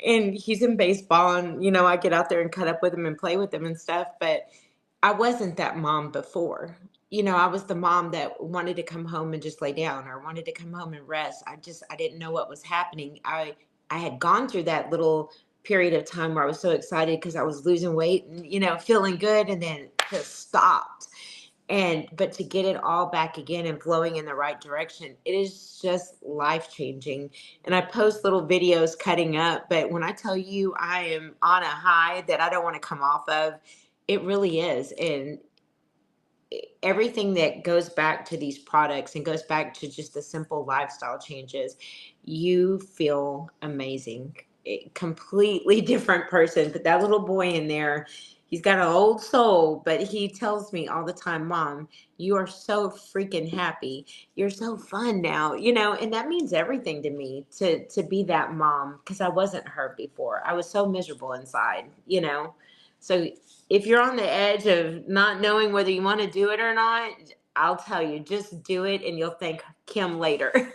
And he's in baseball, and I get out there and cut up with him and play with him and stuff, but I wasn't that mom before. I was the mom that wanted to come home and just lay down, or wanted to come home and rest. I didn't know what was happening. I had gone through that little period of time where I was so excited because I was losing weight and feeling good, and then just stopped. But to get it all back again and flowing in the right direction, it is just life changing. And I post little videos cutting up, but when I tell you I am on a high that I don't want to come off of, it really is. And everything that goes back to these products and goes back to just the simple lifestyle changes, you feel amazing. Completely different person. But that little boy in there, he's got an old soul, but he tells me all the time, "Mom, you are so freaking happy. You're so fun now." And that means everything to me, to be that mom, because I wasn't her before. I was so miserable inside. So if you're on the edge of not knowing whether you want to do it or not, I'll tell you, just do it and you'll thank Kim later.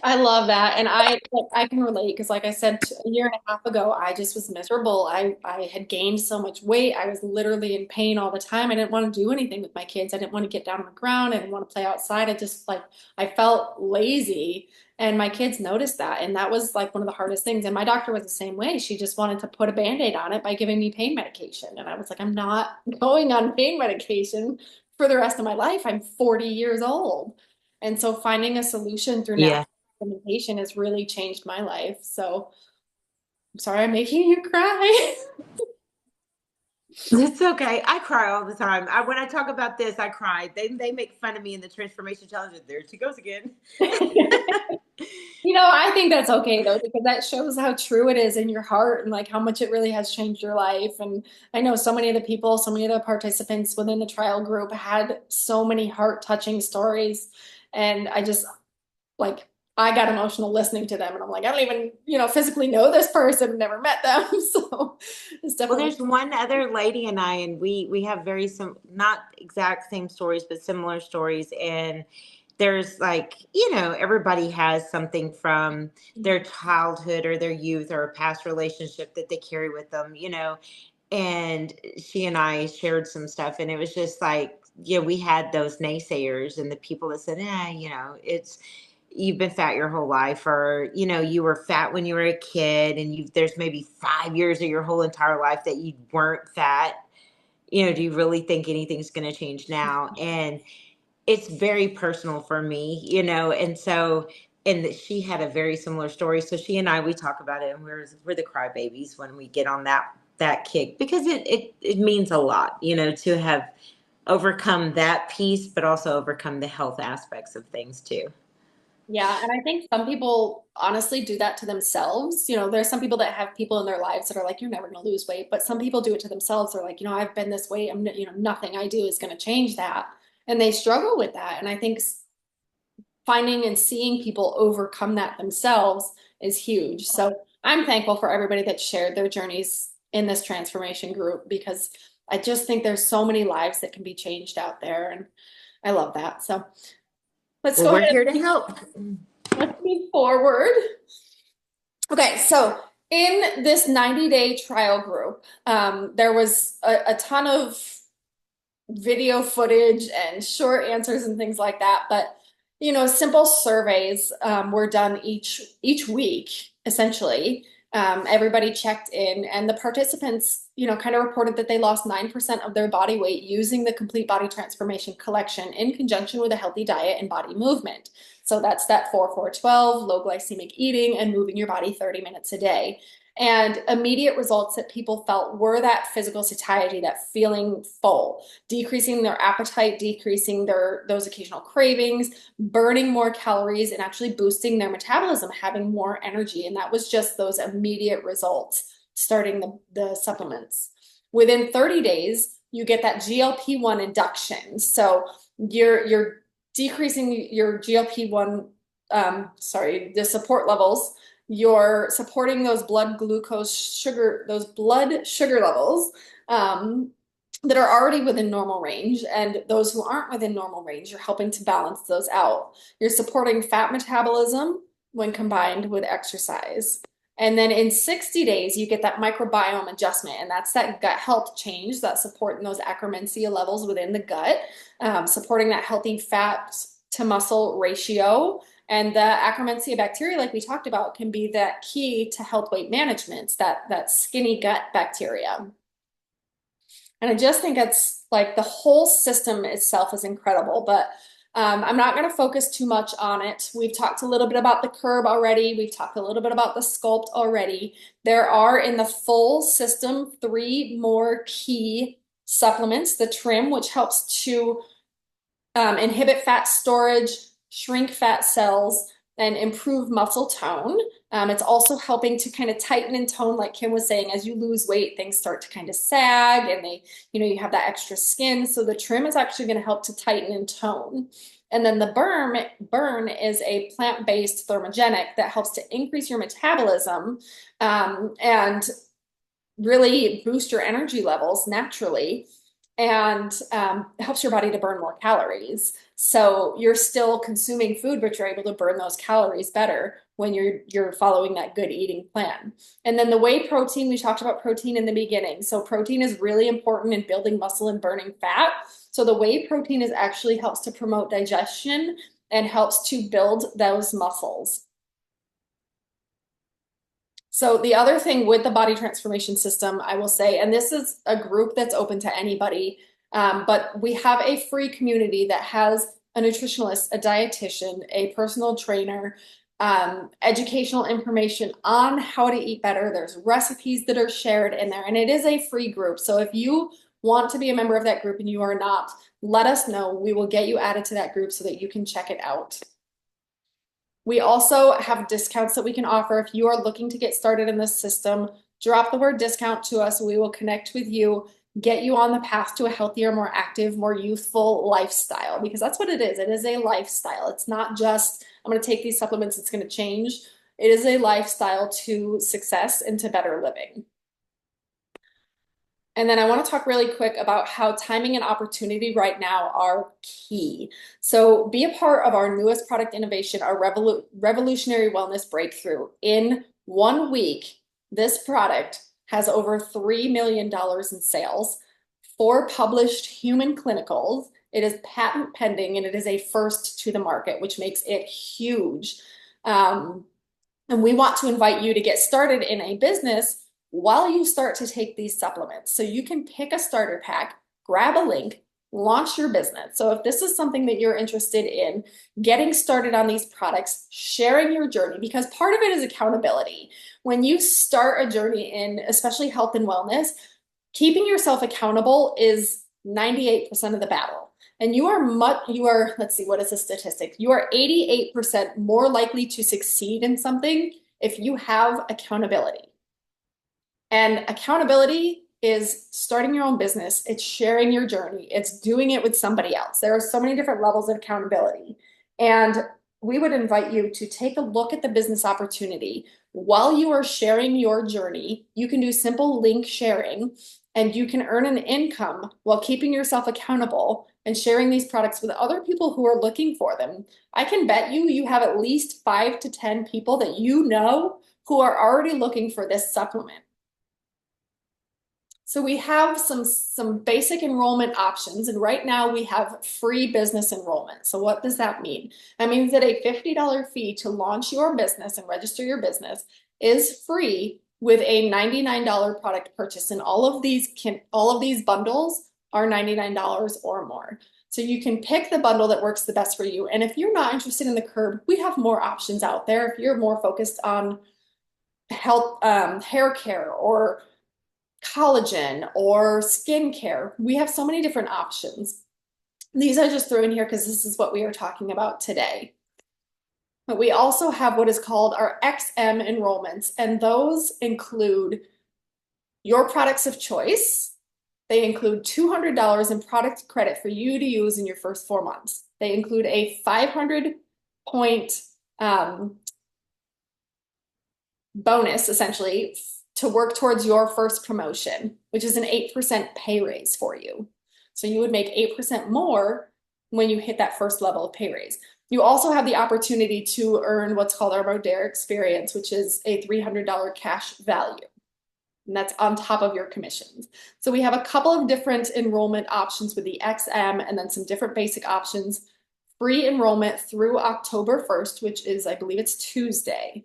I love that. And I can relate because like I said a year and a half ago, I just was miserable. I had gained so much weight. I was literally in pain all the time. I didn't want to do anything with my kids. I didn't want to get down on the ground. I didn't want to play outside. I felt lazy. And my kids noticed that. And that was like one of the hardest things. And my doctor was the same way. She just wanted to put a Band-Aid on it by giving me pain medication. And I was like, I'm not going on pain medication for the rest of my life. I'm 40 years old. And so finding a solution through natural Yeah. implementation has really changed my life. So I'm sorry I'm making you cry. It's okay. I cry all the time. When I talk about this, I cry. They make fun of me in the transformation challenge. There she goes again. I think that's okay though, because that shows how true it is in your heart and like how much it really has changed your life. And I know so many of the people, so many of the participants within the trial group had so many heart-touching stories. And like I got emotional listening to them and I'm like, I don't even, physically know this person, never met them. So it's Well, definitely. there's one other lady and I, and we have very not exact same stories, but similar stories. And there's like, everybody has something from their childhood or their youth or a past relationship that they carry with them. And she and I shared some stuff, and it was just like, yeah, we had those naysayers and the people that said, it's you've been fat your whole life, or you were fat when you were a kid, and there's maybe 5 years of your whole entire life that you weren't fat. Do you really think anything's going to change now? And it's very personal for me. And so, and she had a very similar story, so she and I, we talk about it, and we're the crybabies when we get on that kick, because it means a lot, to have overcome that piece, but also overcome the health aspects of things too. Yeah, and I think some people honestly do that to themselves. There's some people that have people in their lives that are like, you're never going to lose weight, but some people do it to themselves. They're like, I've been this way. Nothing I do is going to change that. And they struggle with that. And I think finding and seeing people overcome that themselves is huge. So I'm thankful for everybody that shared their journeys in this transformation group because I just think there's so many lives that can be changed out there. And I love that. So let's Well, go we're ahead. here to help. Let's move forward. Okay, so in this 90-day trial group, there was a ton of video footage and short answers and things like that. But simple surveys were done each week, essentially. Everybody checked in, and the participants, kind of reported that they lost 9% of their body weight using the Complete Body Transformation Collection in conjunction with a healthy diet and body movement. So that's that 4-4-12, low glycemic eating, and moving your body 30 minutes a day. And immediate results that people felt were that physical satiety, that feeling full, decreasing their appetite, decreasing those occasional cravings, burning more calories, and actually boosting their metabolism, having more energy. And that was just those immediate results starting the supplements. Within 30 days, you get that GLP-1 induction. So you're decreasing your GLP-1, the support levels. You're supporting those blood glucose sugar, those blood sugar levels. Um, that are already within normal range, and those who aren't within normal range, you're helping to balance those out. You're supporting fat metabolism when combined with exercise. And then in 60 days, you get that microbiome adjustment, and that's that gut health change that's supporting those Akkermansia levels within the gut, supporting that healthy fat to muscle ratio. And the Akkermansia bacteria, like we talked about, can be that key to health weight management. It's that skinny gut bacteria. And I just think it's like the whole system itself is incredible, but I'm not going to focus too much on it. We've talked a little bit about the curb already. We've talked a little bit about the sculpt already. There are in the full system three more key supplements: the trim, which helps to inhibit fat storage, shrink fat cells, and improve muscle tone. It's also helping to kind of tighten and tone, like Kim was saying, as you lose weight, things start to kind of sag and you have that extra skin. So the trim is actually going to help to tighten and tone. And then the burn is a plant-based thermogenic that helps to increase your metabolism and really boost your energy levels naturally, and helps your body to burn more calories. So you're still consuming food, but you're able to burn those calories better when you're following that good eating plan. And then the whey protein, we talked about protein in the beginning. So protein is really important in building muscle and burning fat. So the whey protein is actually helps to promote digestion and helps to build those muscles. So the other thing with the body transformation system, I will say, and this is a group that's open to anybody, but we have a free community that has a nutritionalist, a dietitian, a personal trainer, educational information on how to eat better. There's recipes that are shared in there, and it is a free group. So if you want to be a member of that group and you are not, let us know. We will get you added to that group so that you can check it out. We also have discounts that we can offer. If you are looking to get started in this system, drop the word discount to us. We will connect with you, get you on the path to a healthier, more active, more youthful lifestyle, because that's what it is. It is a lifestyle. It's not just, I'm going to take these supplements, it's going to change. It is a lifestyle to success and to better living. And then I want to talk really quick about how timing and opportunity right now are key. So be a part of our newest product innovation, our revolutionary wellness breakthrough. In 1 week, this product has over $3 million in sales, 4 published human clinicals. It is patent pending, and it is a first to the market, which makes it huge. And we want to invite you to get started in a business while you start to take these supplements. So you can pick a starter pack, grab a link, launch your business. So if this is something that you're interested in, getting started on these products, sharing your journey, because part of it is accountability. When you start a journey in especially health and wellness, keeping yourself accountable is 98% of the battle. And let's see, what is the statistic? You are 88% more likely to succeed in something if you have accountability. And accountability is starting your own business. It's sharing your journey. It's doing it with somebody else. There are so many different levels of accountability. And we would invite you to take a look at the business opportunity. While you are sharing your journey, you can do simple link sharing, and you can earn an income while keeping yourself accountable and sharing these products with other people who are looking for them. I can bet you have at least 5 to 10 people that you know who are already looking for this supplement. So we have some basic enrollment options, and right now we have free business enrollment. So what does that mean? That means that a $50 fee to launch your business and register your business is free with a $99 product purchase, and all of these bundles are $99 or more. So you can pick the bundle that works the best for you. And if you're not interested in the curb, we have more options out there. If you're more focused on health, hair care, or collagen or skincare, we have so many different options. These I just threw in here because this is what we are talking about today. But we also have what is called our XM enrollments, and those include your products of choice, They include $200 in product credit for you to use in your first 4 months. They include a 500 point um, bonus, essentially, to work towards your first promotion, which is an 8% pay raise for you. So you would make 8% more when you hit that first level of pay raise. You also have the opportunity to earn what's called our Modere experience, which is a $300 cash value. And that's on top of your commissions. So we have a couple of different enrollment options with the XM and then some different basic options. Free enrollment through October 1st, which is, I believe it's Tuesday.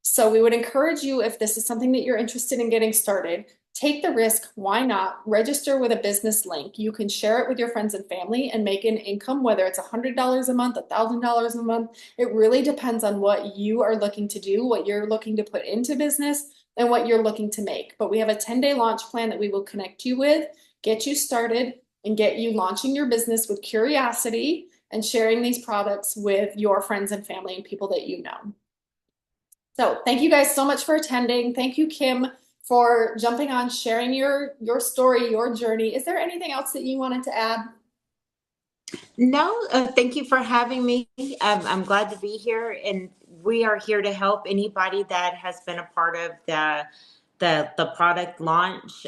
So we would encourage you, if this is something that you're interested in getting started, take the risk. Why not? Register with a business link. You can share it with your friends and family and make an income, whether it's $100 a month, $1,000 a month. It really depends on what you are looking to do, what you're looking to put into business, and what you're looking to make. But we have a 10-day launch plan that we will connect you with, get you started, and get you launching your business with curiosity and sharing these products with your friends and family and people that you know. So thank you guys so much for attending. Thank you, Kim, for jumping on, sharing your story, your journey. Is there anything else that you wanted to add? No, thank you for having me. I'm glad to be here, and we are here to help anybody that has been a part of the product launch.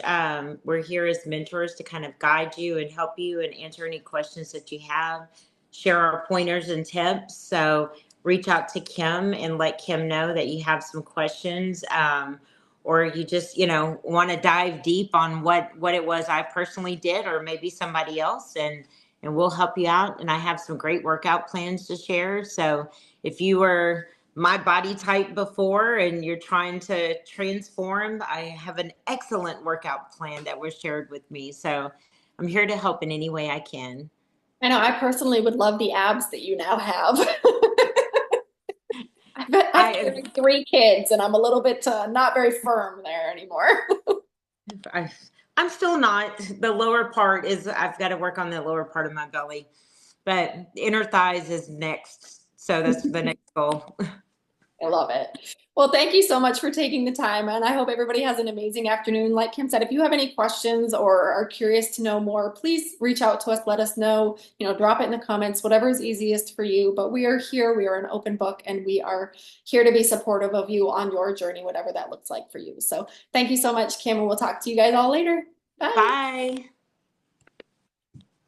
We're here as mentors to kind of guide you and help you and answer any questions that you have, share our pointers and tips. So reach out to Kim and let Kim know that you have some questions. Or you just, want to dive deep on what it was I personally did, or maybe somebody else, and we'll help you out. And I have some great workout plans to share. So if you were my body type before and you're trying to transform, I have an excellent workout plan that was shared with me. So I'm here to help in any way I can. I know I personally would love the abs that you now have. I've I, carried 3 kids and I'm a little bit not very firm there anymore. I I'm still not. The lower part is I've got to work on the lower part of my belly, but inner thighs is next. So that's the next goal. I love it. Well, thank you so much for taking the time, and I hope everybody has an amazing afternoon. Like Kim said, if you have any questions or are curious to know more, please reach out to us. Let us know, drop it in the comments, whatever is easiest for you. But we are here, we are an open book, and we are here to be supportive of you on your journey, whatever that looks like for you. So thank you so much, Kim, and we'll talk to you guys all later. Bye. Bye.